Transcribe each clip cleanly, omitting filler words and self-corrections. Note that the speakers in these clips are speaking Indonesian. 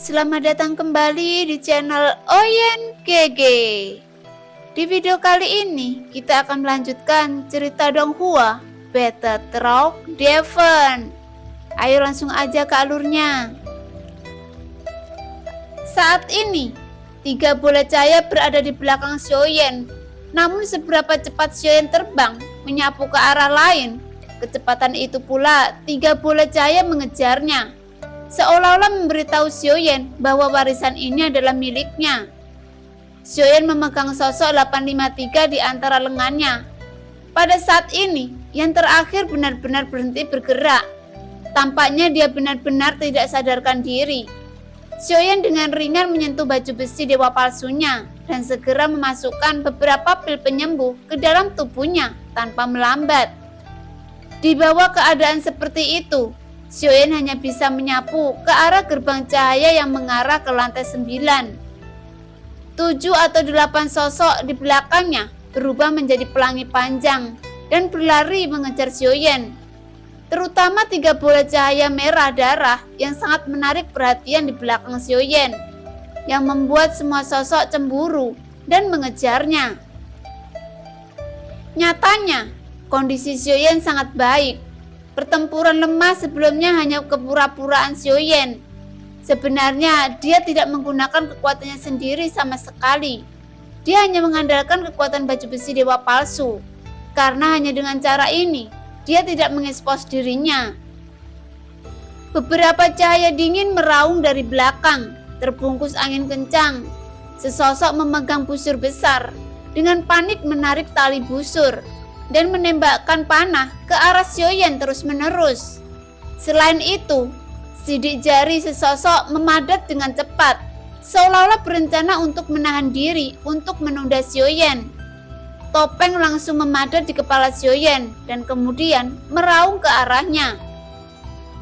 Selamat datang kembali di channel Oyen GG. Di video kali ini kita akan melanjutkan cerita Donghua Battle Truck Devon. Ayo langsung aja ke alurnya. Saat ini 3 bola cahaya berada di belakang Xiaoyan. Namun seberapa cepat Xiaoyan terbang menyapu ke arah lain, kecepatan itu pula 3 bola cahaya mengejarnya, seolah-olah memberitahu Xiaoyan bahwa warisan ini adalah miliknya. Xiaoyan memegang sosok 853 di antara lengannya. Pada saat ini, yang terakhir benar-benar berhenti bergerak. Tampaknya dia benar-benar tidak sadarkan diri. Xiaoyan dengan ringan menyentuh baju besi dewa palsunya dan segera memasukkan beberapa pil penyembuh ke dalam tubuhnya tanpa melambat. Di bawah keadaan seperti itu, Xiaoyan hanya bisa menyapu ke arah gerbang cahaya yang mengarah ke lantai 9. 7 atau 8 sosok di belakangnya berubah menjadi pelangi panjang dan berlari mengejar Xiaoyan. Terutama 3 bola cahaya merah darah yang sangat menarik perhatian di belakang Xiaoyan, yang membuat semua sosok cemburu dan mengejarnya. Nyatanya, kondisi Xiaoyan sangat baik. Pertempuran lemah sebelumnya hanya kepura-puraan Xiaoyan. Sebenarnya dia tidak menggunakan kekuatannya sendiri sama sekali. Dia hanya mengandalkan kekuatan baju besi dewa palsu. Karena hanya dengan cara ini, dia tidak mengekspos dirinya. Beberapa cahaya dingin meraung dari belakang, terbungkus angin kencang. Sesosok memegang busur besar, dengan panik menarik tali busur dan menembakkan panah ke arah Xiaoyan terus-menerus. Selain itu, sidik jari sesosok memadat dengan cepat, seolah-olah berencana untuk menahan diri untuk menunda Xiaoyan. Topeng langsung memadat di kepala Xiaoyan dan kemudian meraung ke arahnya.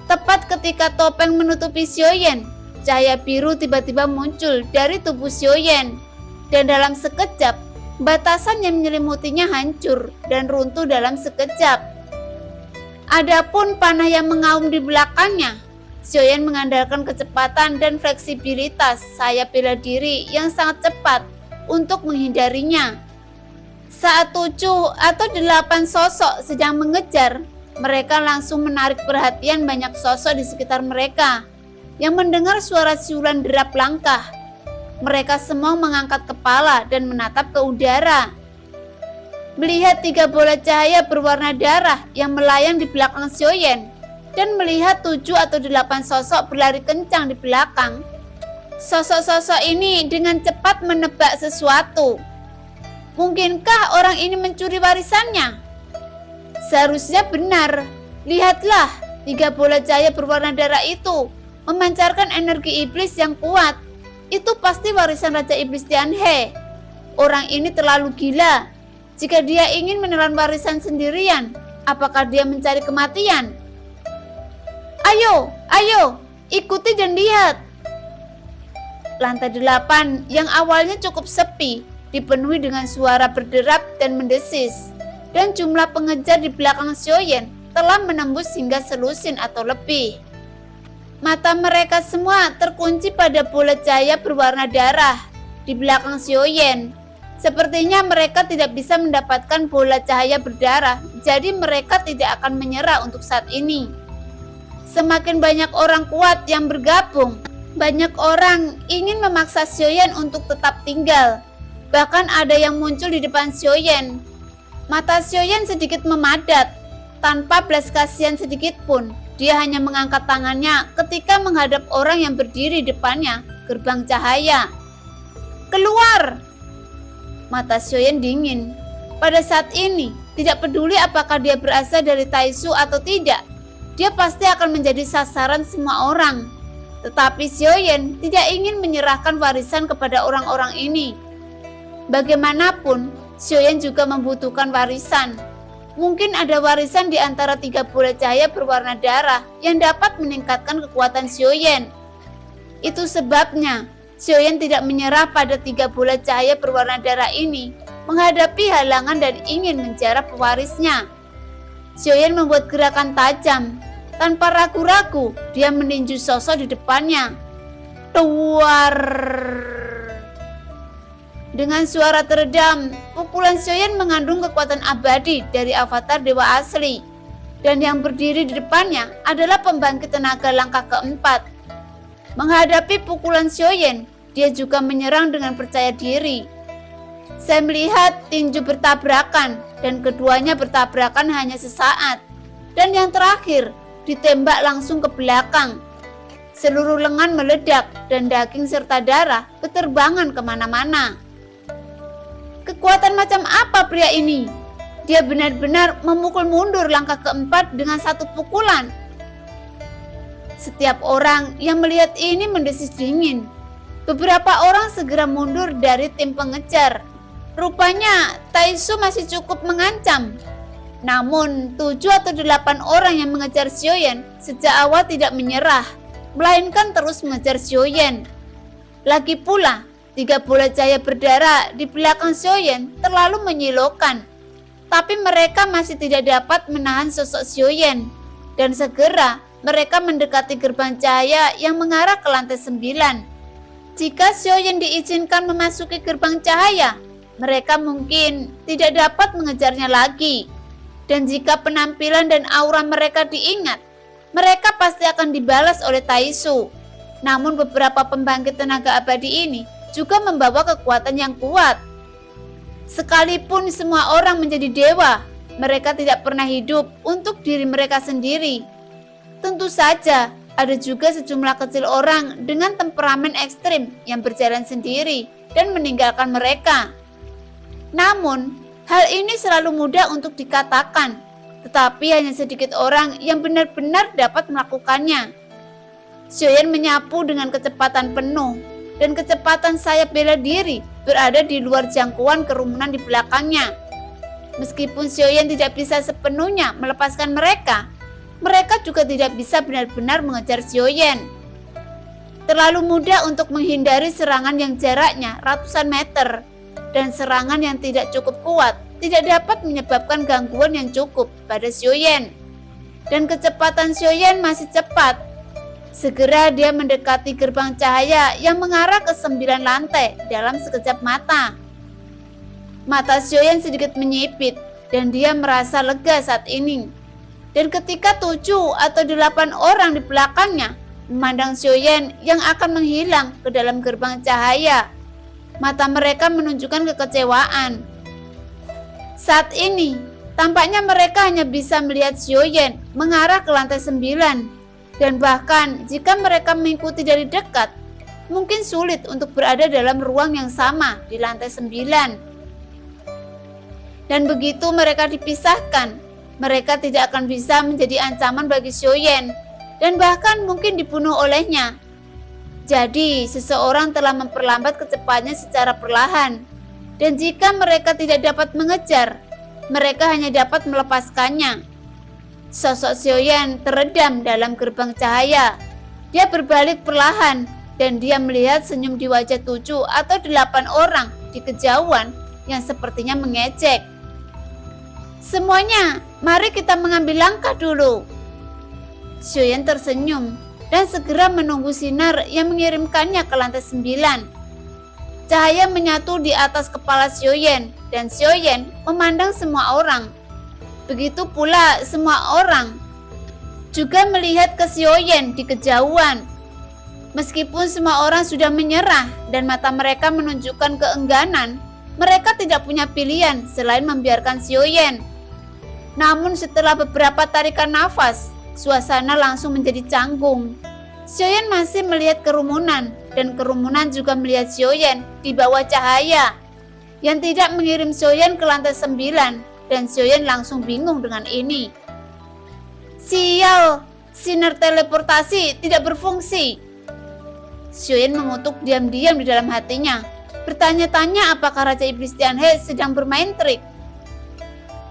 Tepat ketika topeng menutupi Xiaoyan, cahaya biru tiba-tiba muncul dari tubuh Xiaoyan, dan dalam sekejap batasan yang menyelimutinya hancur dan runtuh dalam sekejap. Adapun panah yang mengaum di belakangnya, Xiaoyan mengandalkan kecepatan dan fleksibilitas sayap bela diri yang sangat cepat untuk menghindarinya. Saat 7 atau 8 sosok sedang mengejar, mereka langsung menarik perhatian banyak sosok di sekitar mereka yang mendengar suara siulan derap langkah. Mereka semua mengangkat kepala dan menatap ke udara. Melihat 3 bola cahaya berwarna darah yang melayang di belakang Xiaoyan dan melihat 7 atau 8 sosok berlari kencang di belakang, sosok-sosok ini dengan cepat menebak sesuatu. Mungkinkah orang ini mencuri warisannya? Seharusnya benar. Lihatlah, 3 bola cahaya berwarna darah itu memancarkan energi iblis yang kuat. Itu pasti warisan Raja Iblis Tianhe. Orang ini terlalu gila. Jika dia ingin menelan warisan sendirian, apakah dia mencari kematian? Ayo, ikuti dan lihat. Lantai 8 yang awalnya cukup sepi, dipenuhi dengan suara berderap dan mendesis. Dan jumlah pengejar di belakang Xiaoyan telah menembus hingga selusin atau lebih. Mata mereka semua terkunci pada bola cahaya berwarna darah di belakang Xiaoyan. Sepertinya mereka tidak bisa mendapatkan bola cahaya berdarah, jadi mereka tidak akan menyerah untuk saat ini. Semakin banyak orang kuat yang bergabung, banyak orang ingin memaksa Xiaoyan untuk tetap tinggal. Bahkan ada yang muncul di depan Xiaoyan. Mata Xiaoyan sedikit memadat, tanpa belas kasihan sedikit pun. Dia hanya mengangkat tangannya ketika menghadap orang yang berdiri di depannya, gerbang cahaya. Keluar! Mata Xiaoyan dingin. Pada saat ini, tidak peduli apakah dia berasal dari Taishu atau tidak, dia pasti akan menjadi sasaran semua orang. Tetapi Xiaoyan tidak ingin menyerahkan warisan kepada orang-orang ini. Bagaimanapun, Xiaoyan juga membutuhkan warisan. Mungkin ada warisan di antara 3 bola cahaya berwarna darah yang dapat meningkatkan kekuatan Xiaoyan. Itu sebabnya Xiaoyan tidak menyerah pada 3 bola cahaya berwarna darah ini menghadapi halangan dan ingin menjarah pewarisnya. Xiaoyan membuat gerakan tajam. Tanpa ragu-ragu, dia meninju sosok di depannya. Tuar. Dengan suara teredam, pukulan Xiaoyan mengandung kekuatan abadi dari avatar dewa asli. Dan yang berdiri di depannya adalah pembangkit tenaga langkah keempat. Menghadapi pukulan Xiaoyan, dia juga menyerang dengan percaya diri. Saya melihat tinju bertabrakan dan keduanya bertabrakan hanya sesaat. Dan yang terakhir, ditembak langsung ke belakang. Seluruh lengan meledak dan daging serta darah berterbangan kemana-mana. Kekuatan macam apa pria ini? Dia benar-benar memukul mundur langkah keempat dengan satu pukulan. Setiap orang yang melihat ini mendesis dingin. Beberapa orang segera mundur dari tim pengejar. Rupanya Taisu masih cukup mengancam. Namun 7 atau 8 orang yang mengejar Xiaoyan sejak awal tidak menyerah, melainkan terus mengejar Xiaoyan. Lagi pula, 3 bola cahaya berdarah di belakang Xiaoyan terlalu menyilaukan. Tapi mereka masih tidak dapat menahan sosok Xiaoyan. Dan segera mereka mendekati gerbang cahaya yang mengarah ke lantai 9. Jika Xiaoyan diizinkan memasuki gerbang cahaya, mereka mungkin tidak dapat mengejarnya lagi. Dan jika penampilan dan aura mereka diingat, mereka pasti akan dibalas oleh Taisu. Namun beberapa pembangkit tenaga abadi ini juga membawa kekuatan yang kuat. Sekalipun semua orang menjadi dewa, mereka tidak pernah hidup untuk diri mereka sendiri. Tentu saja ada juga sejumlah kecil orang dengan temperamen ekstrim yang berjalan sendiri dan meninggalkan mereka. Namun, hal ini selalu mudah untuk dikatakan, tetapi hanya sedikit orang yang benar-benar dapat melakukannya. Xiaoyan menyapu dengan kecepatan penuh, dan kecepatan sayap bela diri berada di luar jangkauan kerumunan di belakangnya. Meskipun Xiaoyan tidak bisa sepenuhnya melepaskan mereka, mereka juga tidak bisa benar-benar mengejar Xiaoyan. Terlalu mudah untuk menghindari serangan yang jaraknya ratusan meter, dan serangan yang tidak cukup kuat tidak dapat menyebabkan gangguan yang cukup pada Xiaoyan. Dan kecepatan Xiaoyan masih cepat. Segera dia mendekati gerbang cahaya yang mengarah ke 9 lantai dalam sekejap mata. Mata Xiaoyan sedikit menyipit dan dia merasa lega saat ini. Dan ketika 7 atau 8 orang di belakangnya memandang Xiaoyan yang akan menghilang ke dalam gerbang cahaya, mata mereka menunjukkan kekecewaan. Saat ini, tampaknya mereka hanya bisa melihat Xiaoyan mengarah ke lantai 9. Dan bahkan jika mereka mengikuti dari dekat, mungkin sulit untuk berada dalam ruang yang sama di lantai 9. Dan begitu mereka dipisahkan, mereka tidak akan bisa menjadi ancaman bagi Xiaoyan dan bahkan mungkin dibunuh olehnya. Jadi seseorang telah memperlambat kecepatannya secara perlahan. Dan jika mereka tidak dapat mengejar, mereka hanya dapat melepaskannya. Sosok Xiaoyan teredam dalam gerbang cahaya. Dia berbalik perlahan dan dia melihat senyum di wajah 7 atau 8 orang di kejauhan yang sepertinya mengejek. Semuanya, mari kita mengambil langkah dulu. Xiaoyan tersenyum dan segera menunggu sinar yang mengirimkannya ke lantai 9. Cahaya menyatu di atas kepala Xiaoyan dan Xiaoyan memandang semua orang. Begitu pula semua orang juga melihat ke Xiaoyan di kejauhan. Meskipun semua orang sudah menyerah dan mata mereka menunjukkan keengganan, mereka tidak punya pilihan selain membiarkan Xiaoyan. Namun setelah beberapa tarikan nafas, suasana langsung menjadi canggung. Xiaoyan masih melihat kerumunan dan kerumunan juga melihat Xiaoyan di bawah cahaya yang tidak mengirim Xiaoyan ke lantai 9. Dan Xiaoyan langsung bingung dengan ini. Sial, sinar teleportasi tidak berfungsi. Xiaoyan mengutuk diam-diam di dalam hatinya, bertanya-tanya apakah Raja Iblis Tianhe sedang bermain trik.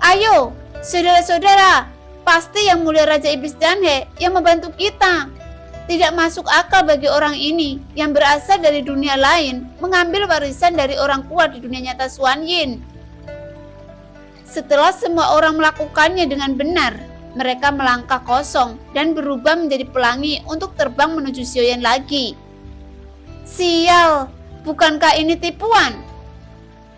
Ayo, saudara-saudara, pasti yang mulia Raja Iblis Tianhe yang membantu kita. Tidak masuk akal bagi orang ini yang berasal dari dunia lain mengambil warisan dari orang kuat di dunia nyata Xuan Yin. Setelah semua orang melakukannya dengan benar, mereka melangkah kosong dan berubah menjadi pelangi untuk terbang menuju Xiaoyan lagi. Sial, bukankah ini tipuan?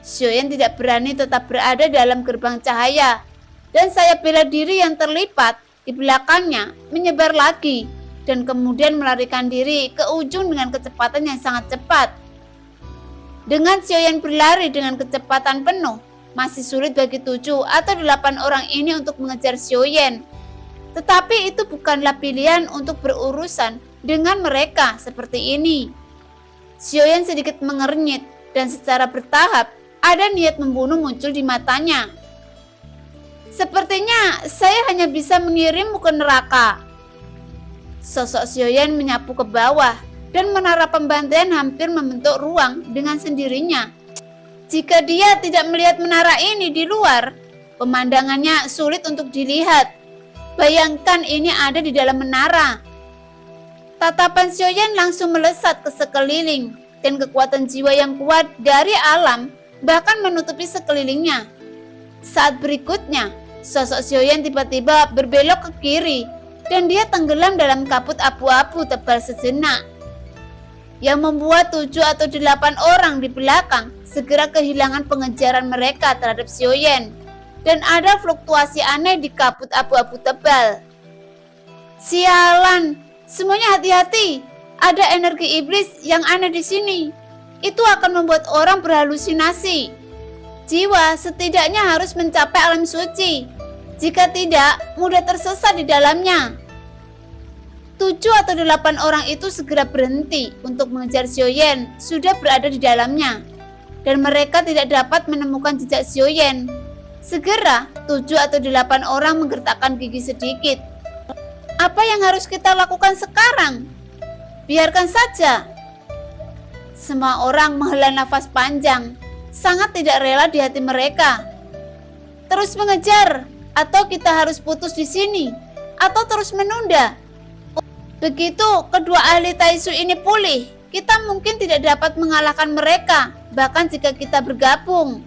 Xiaoyan tidak berani tetap berada dalam gerbang cahaya, dan sayap bela diri yang terlipat di belakangnya menyebar lagi dan kemudian melarikan diri ke ujung dengan kecepatan yang sangat cepat. Dengan Xiaoyan berlari dengan kecepatan penuh, masih sulit bagi 7 atau 8 orang ini untuk mengejar Xiaoyan. Tetapi itu bukanlah pilihan untuk berurusan dengan mereka seperti ini. Xiaoyan sedikit mengernyit dan secara bertahap ada niat membunuh muncul di matanya. Sepertinya saya hanya bisa mengirimmu ke neraka. Sosok Xiaoyan menyapu ke bawah dan menara pembantaian hampir membentuk ruang dengan sendirinya. Jika dia tidak melihat menara ini di luar, pemandangannya sulit untuk dilihat. Bayangkan ini ada di dalam menara. Tatapan Xiaoyan langsung melesat ke sekeliling dan kekuatan jiwa yang kuat dari alam bahkan menutupi sekelilingnya. Saat berikutnya, sosok Xiaoyan tiba-tiba berbelok ke kiri dan dia tenggelam dalam kabut abu-abu tebal sejenak, yang membuat 7 atau 8 orang di belakang segera kehilangan pengejaran mereka terhadap Xiaoyan, dan ada fluktuasi aneh di kabut abu-abu tebal. Sialan, semuanya hati-hati, ada energi iblis yang aneh di sini. Itu akan membuat orang berhalusinasi. Jiwa setidaknya harus mencapai alam suci. Jika tidak, mudah tersesat di dalamnya. 7 atau 8 orang itu segera berhenti untuk mengejar Xiaoyan sudah berada di dalamnya, dan mereka tidak dapat menemukan jejak Xiaoyan. Segera 7 atau 8 orang menggertakkan gigi sedikit. Apa yang harus kita lakukan sekarang? Biarkan saja. Semua orang menghela nafas panjang, sangat tidak rela di hati mereka. Terus mengejar, atau kita harus putus di sini, atau terus menunda. Begitu kedua ahli Taisu ini pulih, kita mungkin tidak dapat mengalahkan mereka, bahkan jika kita bergabung.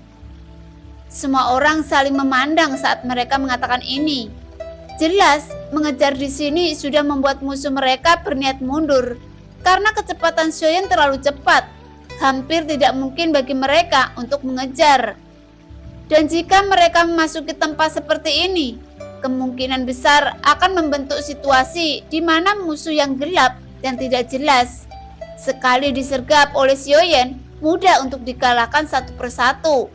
Semua orang saling memandang saat mereka mengatakan ini. Jelas, mengejar di sini sudah membuat musuh mereka berniat mundur, karena kecepatan Xiaoyan terlalu cepat. Hampir tidak mungkin bagi mereka untuk mengejar. Dan jika mereka memasuki tempat seperti ini, kemungkinan besar akan membentuk situasi di mana musuh yang gelap dan tidak jelas, sekali disergap oleh Xiaoyan, mudah untuk dikalahkan satu persatu.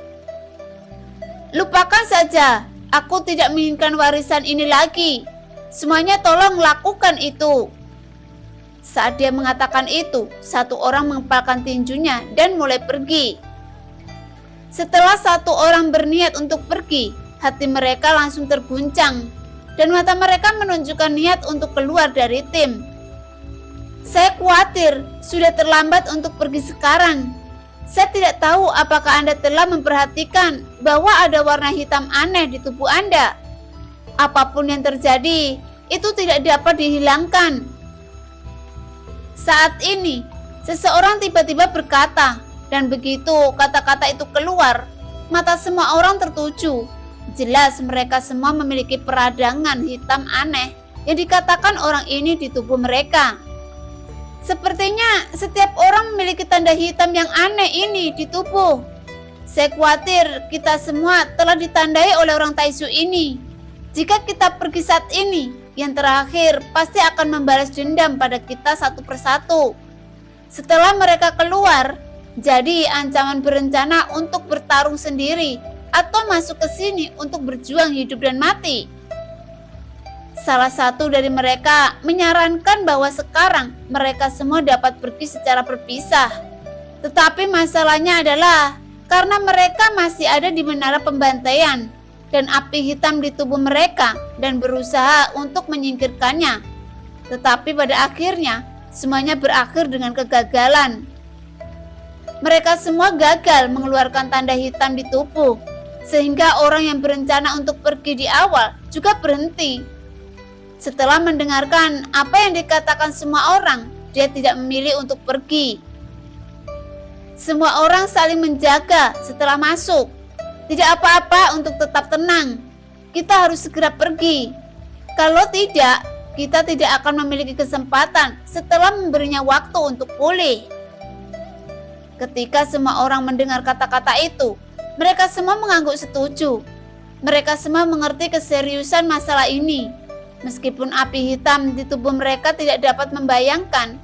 Lupakan saja, aku tidak menginginkan warisan ini lagi. Semuanya tolong lakukan itu. Saat dia mengatakan itu, satu orang mengepalkan tinjunya dan mulai pergi. Setelah satu orang berniat untuk pergi, hati mereka langsung terguncang dan mata mereka menunjukkan niat untuk keluar dari tim. Saya khawatir sudah terlambat untuk pergi sekarang. Saya tidak tahu apakah Anda telah memperhatikan bahwa ada warna hitam aneh di tubuh Anda. Apapun yang terjadi, itu tidak dapat dihilangkan. Saat ini, seseorang tiba-tiba berkata, dan begitu kata-kata itu keluar, mata semua orang tertuju. Jelas mereka semua memiliki peradangan hitam aneh yang dikatakan orang ini di tubuh mereka. Sepertinya setiap orang memiliki tanda hitam yang aneh ini di tubuh. Saya khawatir kita semua telah ditandai oleh orang Taisu ini. Jika kita pergi saat ini, yang terakhir pasti akan membalas dendam pada kita satu persatu. Setelah mereka keluar, jadi ancaman berencana untuk bertarung sendiri atau masuk ke sini untuk berjuang hidup dan mati. Salah satu dari mereka menyarankan bahwa sekarang mereka semua dapat pergi secara berpisah. Tetapi masalahnya adalah karena mereka masih ada di menara pembantaian dan api hitam di tubuh mereka dan berusaha untuk menyingkirkannya. Tetapi pada akhirnya semuanya berakhir dengan kegagalan. Mereka semua gagal mengeluarkan tanda hitam di tubuh, sehingga orang yang berencana untuk pergi di awal juga berhenti. Setelah mendengarkan apa yang dikatakan semua orang, dia tidak memilih untuk pergi. Semua orang saling menjaga setelah masuk. Tidak apa-apa untuk tetap tenang. Kita harus segera pergi. Kalau tidak, kita tidak akan memiliki kesempatan setelah memberinya waktu untuk pulih. Ketika semua orang mendengar kata-kata itu, mereka semua mengangguk setuju. Mereka semua mengerti keseriusan masalah ini. Meskipun api hitam di tubuh mereka tidak dapat membayangkan,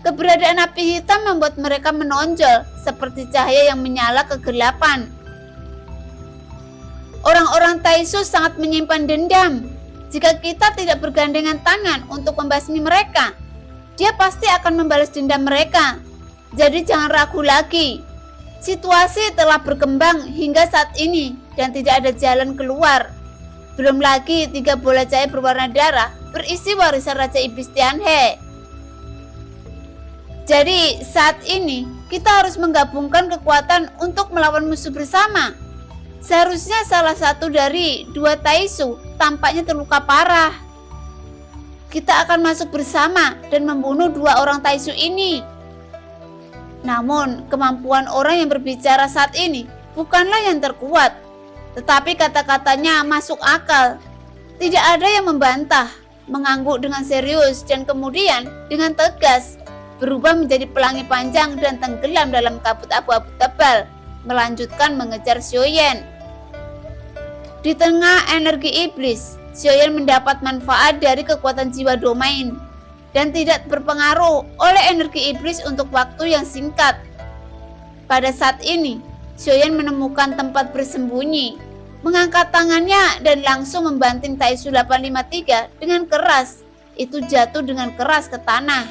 keberadaan api hitam membuat mereka menonjol seperti cahaya yang menyala kegelapan. Orang-orang Taisu sangat menyimpan dendam. Jika kita tidak bergandengan tangan untuk membasmi mereka, dia pasti akan membalas dendam mereka. Jadi jangan ragu lagi. Situasi telah berkembang hingga saat ini dan tidak ada jalan keluar. Belum lagi 3 bola cahaya berwarna darah berisi warisan Raja Iblis Tianhe. Jadi saat ini kita harus menggabungkan kekuatan untuk melawan musuh bersama. Seharusnya salah satu dari 2 Taisu tampaknya terluka parah. Kita akan masuk bersama dan membunuh 2 orang Taisu ini. Namun kemampuan orang yang berbicara saat ini bukanlah yang terkuat, tetapi kata-katanya masuk akal. Tidak ada yang membantah, mengangguk dengan serius dan kemudian dengan tegas berubah menjadi pelangi panjang dan tenggelam dalam kabut abu-abu tebal, melanjutkan mengejar Xiaoyan. Di tengah energi iblis, Xiaoyan mendapat manfaat dari kekuatan jiwa domain dan tidak berpengaruh oleh energi iblis untuk waktu yang singkat. Pada saat ini, Xiaoyan menemukan tempat bersembunyi, mengangkat tangannya dan langsung membanting Taisu 853 dengan keras. Itu jatuh dengan keras ke tanah.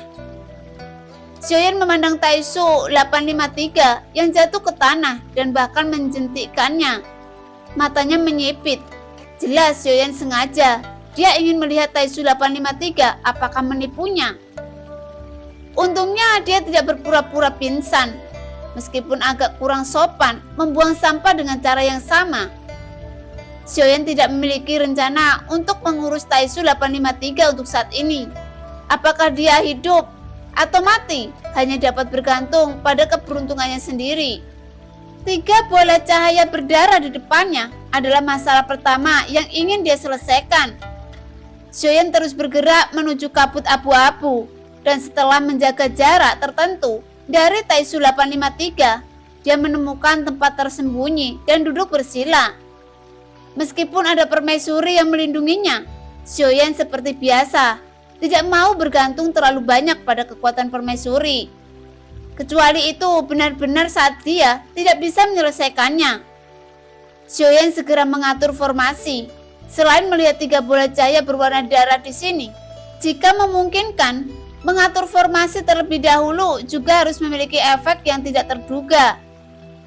Xiaoyan memandang Taisu 853 yang jatuh ke tanah dan bahkan menjentikkannya. Matanya menyipit. Jelas Xiaoyan sengaja. Dia ingin melihat Taisu 853 apakah menipunya. Untungnya dia tidak berpura-pura pingsan. Meskipun agak kurang sopan membuang sampah dengan cara yang sama. Xiaoyan tidak memiliki rencana untuk mengurus Taisu 853 untuk saat ini. Apakah dia hidup atau mati hanya dapat bergantung pada keberuntungannya sendiri. 3 bola cahaya berdarah di depannya adalah masalah pertama yang ingin dia selesaikan. Xiaoyan terus bergerak menuju kabut abu-abu dan setelah menjaga jarak tertentu dari Taisu 853, dia menemukan tempat tersembunyi dan duduk bersila. Meskipun ada permaisuri yang melindunginya, Xiaoyan seperti biasa tidak mau bergantung terlalu banyak pada kekuatan permaisuri. Kecuali itu benar-benar saat dia tidak bisa menyelesaikannya. Xiaoyan segera mengatur formasi. Selain melihat 3 bola cahaya berwarna darah di sini, jika memungkinkan, mengatur formasi terlebih dahulu juga harus memiliki efek yang tidak terduga.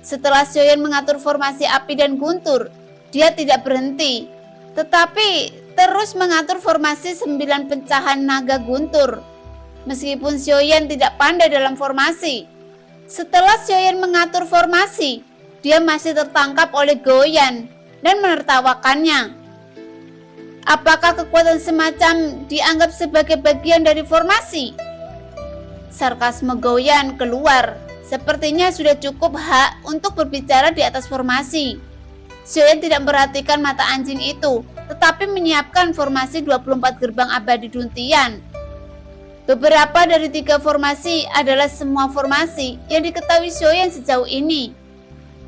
Setelah Xiaoyan mengatur formasi api dan guntur, dia tidak berhenti, tetapi terus mengatur formasi 9 pecahan naga guntur. Meskipun Xiaoyan tidak pandai dalam formasi, setelah Xiaoyan mengatur formasi, dia masih tertangkap oleh Goyan dan menertawakannya. Apakah kekuatan semacam dianggap sebagai bagian dari formasi? Sarkasme Goyan keluar. Sepertinya sudah cukup hak untuk berbicara di atas formasi. Xiaoyan tidak memperhatikan mata anjing itu, tetapi menyiapkan formasi 24 gerbang abadi Duntian. Beberapa dari 3 formasi adalah semua formasi yang diketahui Xiaoyan sejauh ini.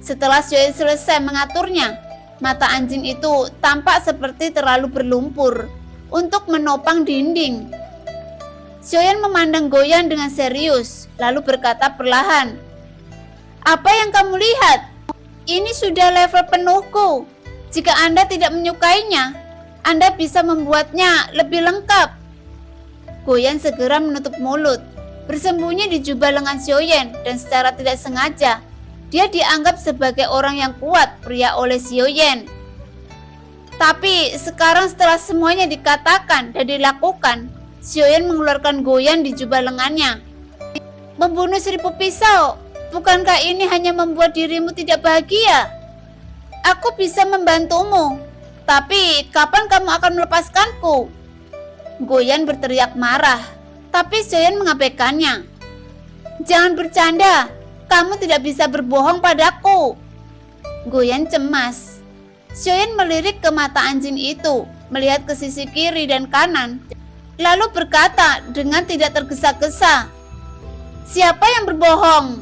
Setelah Xiaoyan selesai mengaturnya, mata anjing itu tampak seperti terlalu berlumpur untuk menopang dinding. Xiaoyan memandang Goyan dengan serius, lalu berkata perlahan, "Apa yang kamu lihat? Ini sudah level penuhku. Jika Anda tidak menyukainya, Anda bisa membuatnya lebih lengkap." Goyan segera menutup mulut, bersembunyi di jubah lengan Xiaoyan, dan secara tidak sengaja, dia dianggap sebagai orang yang kuat pria oleh Xiaoyan. Tapi sekarang setelah semuanya dikatakan dan dilakukan, Xiaoyan mengeluarkan Goyan di jubah lengannya. "Membunuh 1000 pisau, bukankah ini hanya membuat dirimu tidak bahagia? Aku bisa membantumu, tapi kapan kamu akan melepaskanku?" Goyan berteriak marah, tapi Xiaoyan mengabaikannya. "Jangan bercanda, kamu tidak bisa berbohong padaku." Goyan cemas. Xiaoyan melirik ke mata anjing itu, melihat ke sisi kiri dan kanan, lalu berkata dengan tidak tergesa-gesa, "Siapa yang berbohong?"